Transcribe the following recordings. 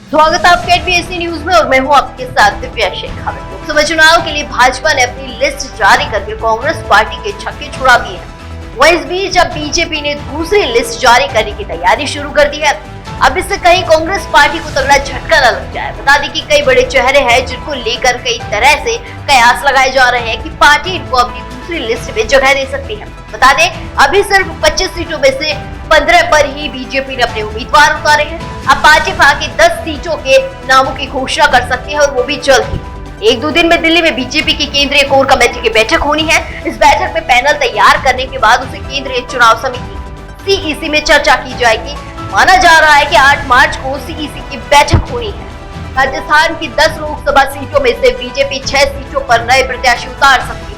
स्वागत है आपके एनबीएससी न्यूज में और मैं हूं आपके साथ दिव्या शेख। लोकसभा चुनाव के लिए भाजपा ने अपनी लिस्ट जारी करके कांग्रेस पार्टी के छक्के छुड़ा दिए हैं। वहीं इस बीच अब बीजेपी ने दूसरी लिस्ट जारी करने की तैयारी शुरू कर दी है। अब इससे कहीं कांग्रेस पार्टी को तगड़ा झटका न लग जाए। बता दें कि कई बड़े चेहरे हैं जिनको लेकर कई तरह से कयास लगाए जा रहे हैं कि पार्टी इनको अपनी दूसरी लिस्ट में जगह दे सकती है। बता दें अभी सिर्फ 25 सीटों में से 15 पर ही बीजेपी ने अपने उम्मीदवार उतारे हैं। अब भाजपा की 10 सीटों के नामों की घोषणा कर सकती है और वो भी जल्द ही। एक दो दिन में दिल्ली में बीजेपी की केंद्रीय कोर कमेटी की बैठक होनी है। इस बैठक में पैनल तैयार करने के बाद उसे केंद्रीय चुनाव समिति सीईसी में चर्चा की जाएगी। माना जा रहा है कि 8 मार्च को सीईसी की बैठक होनी है। राजस्थान की 10 लोकसभा सीटों में से बीजेपी 6 सीटों पर नए प्रत्याशी उतार सकती है।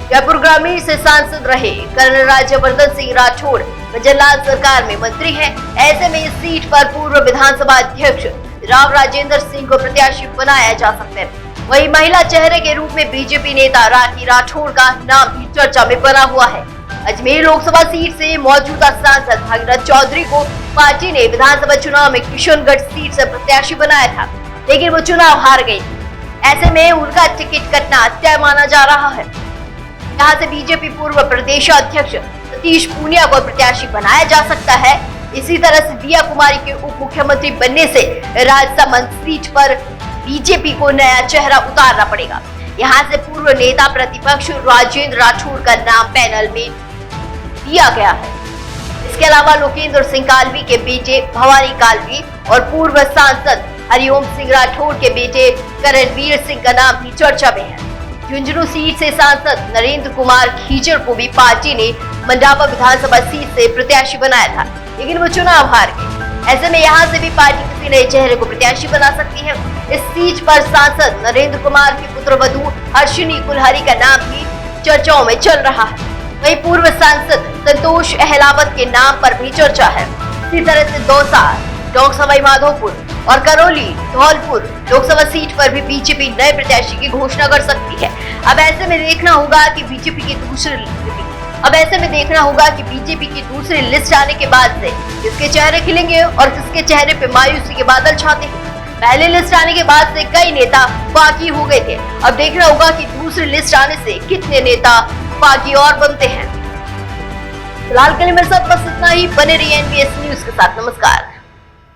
जयपुर ग्रामीण से सांसद रहे कर्नल राज्यवर्धन सिंह राठौड़ वजनलाल सरकार में मंत्री हैं। ऐसे में इस सीट पर पूर्व विधानसभा अध्यक्ष राव राजेंद्र सिंह को प्रत्याशी बनाया जा सकता है। वहीं महिला चेहरे के रूप में बीजेपी नेता राखी राठौड़ का नाम भी चर्चा में बना हुआ है। अजमेर लोकसभा सीट से मौजूदा सांसद भागीरथ चौधरी को पार्टी ने विधानसभा चुनाव में किशनगढ़ सीट से प्रत्याशी बनाया था, लेकिन वो चुनाव हार गई। ऐसे में उनका टिकट कटना तय माना जा रहा है। यहाँ से बीजेपी पूर्व प्रदेश अध्यक्ष सतीश पूनिया को प्रत्याशी बनाया जा सकता है। इसी तरह से दिया कुमारी के उप मुख्यमंत्री बनने से राजसमंद सीट पर बीजेपी को नया चेहरा उतारना पड़ेगा। यहाँ से पूर्व नेता प्रतिपक्ष राजेंद्र राठौड़ का नाम पैनल में दिया गया है। इसके अलावा लोकेंद्र सिंह कालवी के बेटे भवानी कालवी और पूर्व सांसद हरिओम सिंह राठौड़ के बेटे करणवीर सिंह का नाम भी चर्चा में है। झुंझुनू सीट से सांसद नरेंद्र कुमार खीचड़ को भी पार्टी ने मंडावा विधानसभा सीट से प्रत्याशी बनाया था, लेकिन वो चुनाव हार गए। ऐसे में यहाँ से भी पार्टी किसी नए चेहरे को प्रत्याशी बना सकती है। इस सीट पर सांसद नरेंद्र कुमार की पुत्रवधू हर्षिनी कुल्हारी का नाम भी चर्चाओं में चल रहा है। वहीं पूर्व सांसद संतोष अहलावत के नाम पर भी चर्चा है। इसी तरह से दौसा, टोंक सवाई माधोपुर और करौली धौलपुर लोकसभा सीट पर भी बीजेपी नए प्रत्याशी की घोषणा कर सकती है। अब ऐसे में देखना होगा कि बीजेपी की दूसरी लिस्ट आने के बाद से किसके चेहरे खिलेंगे और किसके चेहरे पे मायूसी के बादल छाते हैं। पहले लिस्ट आने के बाद से कई नेता बागी हो गए थे। अब देखना होगा कि दूसरी लिस्ट आने से कितने नेता बागी और बनते हैं। फिलहाल के लिए मेरे साथ बस इतना ही। बने रहिए एनबीएससी न्यूज के साथ। नमस्कार।